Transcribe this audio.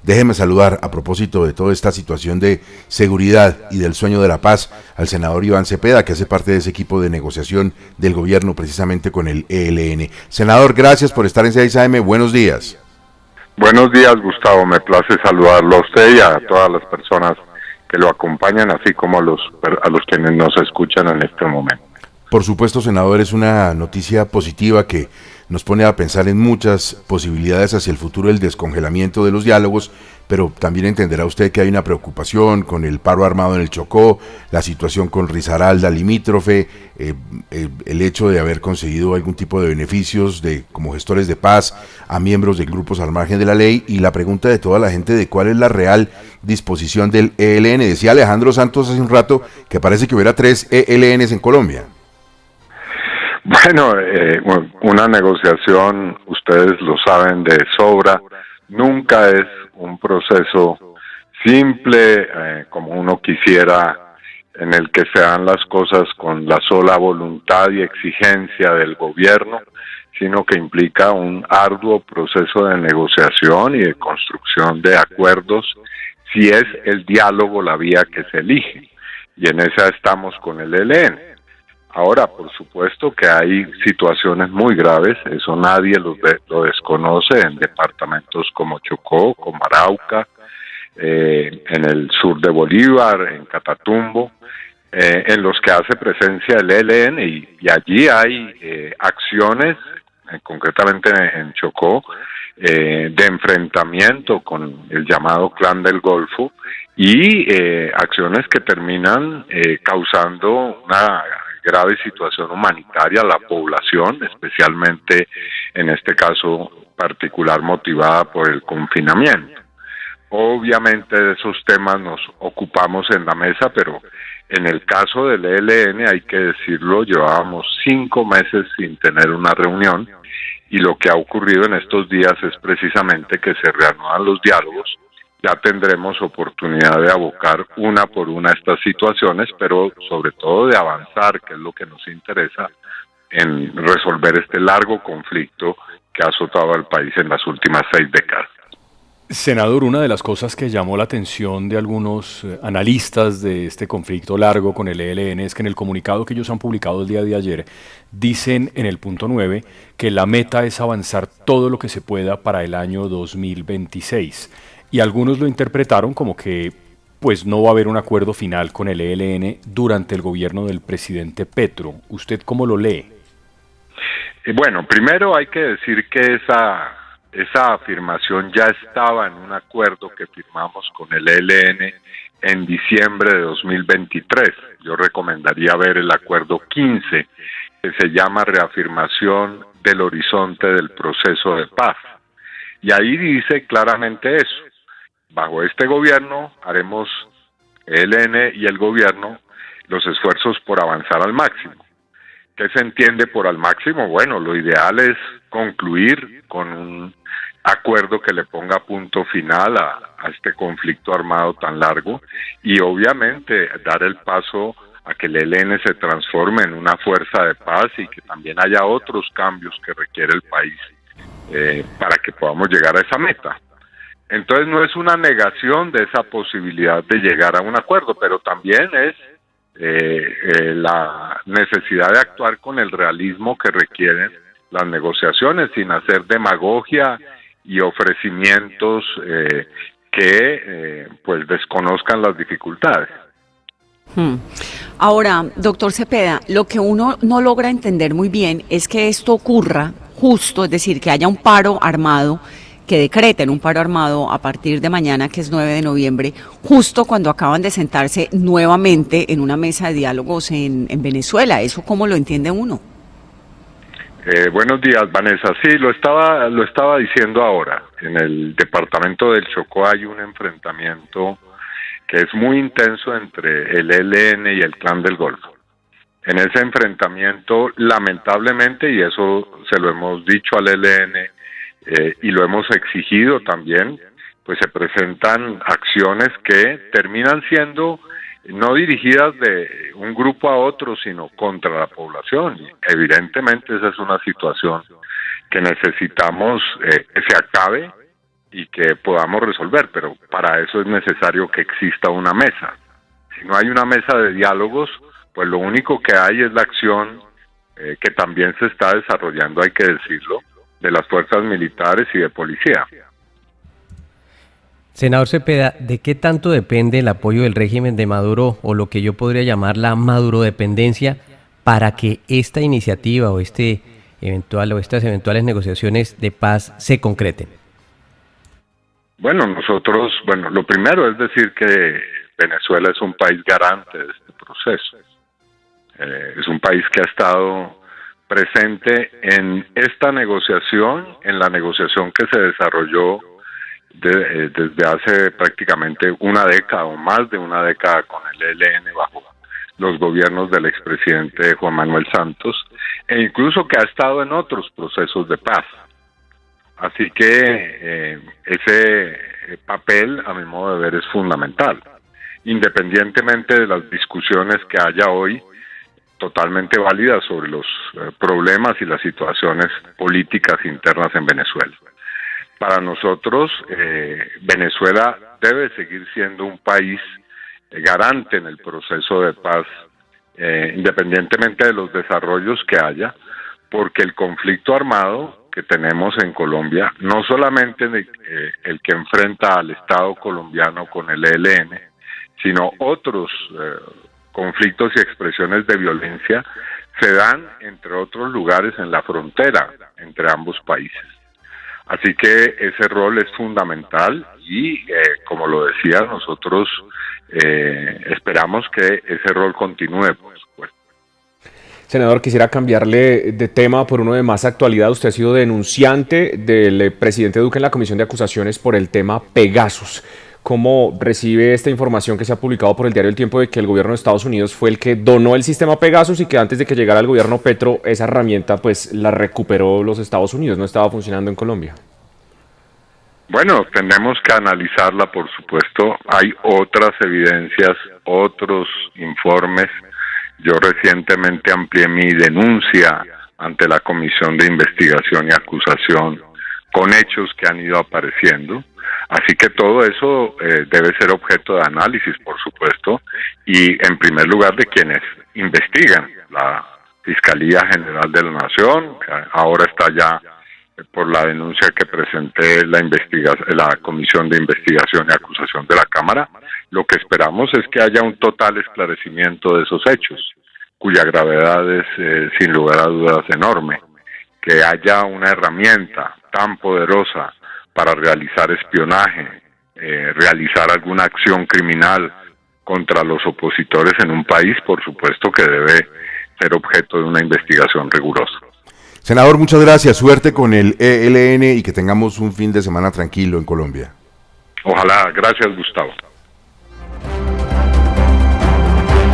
Déjeme saludar, a propósito de toda esta situación de seguridad y del sueño de la paz, al senador Iván Cepeda, que hace parte de ese equipo de negociación del gobierno precisamente con el ELN. Senador, gracias por estar en 6 AM, buenos días. Buenos días, Gustavo, me place saludarlo a usted y a todas las personas que lo acompañan, así como a los quienes nos escuchan en este momento. Por supuesto, senador, es una noticia positiva que nos pone a pensar en muchas posibilidades hacia el futuro del descongelamiento de los diálogos, pero también entenderá usted que hay una preocupación con el paro armado en el Chocó, la situación con Risaralda limítrofe, el hecho de haber conseguido algún tipo de beneficios como gestores de paz a miembros de grupos al margen de la ley, y la pregunta de toda la gente de cuál es la real disposición del ELN. Decía Alejandro Santos hace un rato que parece que hubiera 3 ELNs en Colombia. Bueno, una negociación, ustedes lo saben de sobra, nunca es un proceso simple, como uno quisiera, en el que se dan las cosas con la sola voluntad y exigencia del gobierno, sino que implica un arduo proceso de negociación y de construcción de acuerdos, si es el diálogo la vía que se elige, y en esa estamos con el ELN. Ahora, por supuesto que hay situaciones muy graves, eso nadie lo desconoce, en departamentos como Chocó, como Arauca, en el sur de Bolívar, en Catatumbo, en los que hace presencia el ELN, y allí hay acciones, concretamente en Chocó, de enfrentamiento con el llamado Clan del Golfo, y acciones que terminan causando una grave situación humanitaria a la población, especialmente en este caso particular motivada por el confinamiento. Obviamente de esos temas nos ocupamos en la mesa, pero en el caso del ELN, hay que decirlo, llevábamos 5 meses sin tener una reunión, y lo que ha ocurrido en estos días es precisamente que se reanudan los diálogos. Ya tendremos oportunidad de abocar una por una estas situaciones, pero sobre todo de avanzar, que es lo que nos interesa, en resolver este largo conflicto que ha azotado al país en las últimas 6 décadas. Senador, una de las cosas que llamó la atención de algunos analistas de este conflicto largo con el ELN es que en el comunicado que ellos han publicado el día de ayer, dicen en el punto 9 que la meta es avanzar todo lo que se pueda para el año 2026. Y algunos lo interpretaron como que pues no va a haber un acuerdo final con el ELN durante el gobierno del presidente Petro. ¿Usted cómo lo lee? Bueno, primero hay que decir que esa afirmación ya estaba en un acuerdo que firmamos con el ELN en diciembre de 2023. Yo recomendaría ver el acuerdo 15, que se llama Reafirmación del Horizonte del Proceso de Paz. Y ahí dice claramente eso. Bajo este gobierno haremos, ELN y el gobierno, los esfuerzos por avanzar al máximo. ¿Qué se entiende por al máximo? Bueno, lo ideal es concluir con un acuerdo que le ponga punto final a este conflicto armado tan largo, y obviamente dar el paso a que el ELN se transforme en una fuerza de paz y que también haya otros cambios que requiere el país para que podamos llegar a esa meta. Entonces no es una negación de esa posibilidad de llegar a un acuerdo, pero también es la necesidad de actuar con el realismo que requieren las negociaciones, sin hacer demagogia y ofrecimientos que pues desconozcan las dificultades. Ahora, doctor Cepeda, lo que uno no logra entender muy bien es que esto ocurra justo, es decir, que haya un paro armado, que decreten un paro armado a partir de mañana, que es 9 de noviembre, justo cuando acaban de sentarse nuevamente en una mesa de diálogos en Venezuela. ¿Eso cómo lo entiende uno? Buenos días, Vanessa. Sí, lo estaba diciendo ahora. En el departamento del Chocó hay un enfrentamiento que es muy intenso entre el ELN y el Clan del Golfo. En ese enfrentamiento, lamentablemente, y eso se lo hemos dicho al ELN, y lo hemos exigido también, pues se presentan acciones que terminan siendo no dirigidas de un grupo a otro, sino contra la población. Y evidentemente esa es una situación que necesitamos que se acabe, y que podamos resolver, pero para eso es necesario que exista una mesa. Si no hay una mesa de diálogos, pues lo único que hay es la acción que también se está desarrollando, hay que decirlo, de las fuerzas militares y de policía. Senador Cepeda, ¿de qué tanto depende el apoyo del régimen de Maduro o lo que yo podría llamar la madurodependencia para que esta iniciativa o estas eventuales negociaciones de paz se concreten? Bueno, lo primero es decir que Venezuela es un país garante de este proceso. Es un país que ha estado presente en esta negociación, en la negociación que se desarrolló desde hace prácticamente una década o más de una década con el ELN bajo los gobiernos del expresidente Juan Manuel Santos, e incluso que ha estado en otros procesos de paz. Así que ese papel, a mi modo de ver, es fundamental, independientemente de las discusiones que haya hoy, totalmente válidas sobre los problemas y las situaciones políticas internas en Venezuela. Para nosotros, Venezuela debe seguir siendo un país garante en el proceso de paz, independientemente de los desarrollos que haya, porque el conflicto armado que tenemos en Colombia, no solamente el que enfrenta al Estado colombiano con el ELN, sino otros conflictos y expresiones de violencia, se dan, entre otros lugares, en la frontera entre ambos países. Así que ese rol es fundamental y, como lo decía, nosotros esperamos que ese rol continúe, por supuesto. Senador, quisiera cambiarle de tema por uno de más actualidad. Usted ha sido denunciante del presidente Duque en la Comisión de Acusaciones por el tema Pegasus. ¿Cómo recibe esta información que se ha publicado por el diario El Tiempo de que el gobierno de Estados Unidos fue el que donó el sistema Pegasus y que antes de que llegara el gobierno Petro, esa herramienta pues la recuperó los Estados Unidos, no estaba funcionando en Colombia? Bueno, tenemos que analizarla, por supuesto. Hay otras evidencias, otros informes. Yo recientemente amplié mi denuncia ante la Comisión de Investigación y Acusación con hechos que han ido apareciendo. Así que todo eso debe ser objeto de análisis, por supuesto, y en primer lugar de quienes investigan. La Fiscalía General de la Nación, ahora está ya por la denuncia que presenté la Comisión de Investigación y Acusación de la Cámara. Lo que esperamos es que haya un total esclarecimiento de esos hechos, cuya gravedad es, sin lugar a dudas, enorme. Que haya una herramienta tan poderosa para realizar espionaje, realizar alguna acción criminal contra los opositores en un país, por supuesto que debe ser objeto de una investigación rigurosa. Senador, muchas gracias. Suerte con el ELN y que tengamos un fin de semana tranquilo en Colombia. Ojalá. Gracias, Gustavo.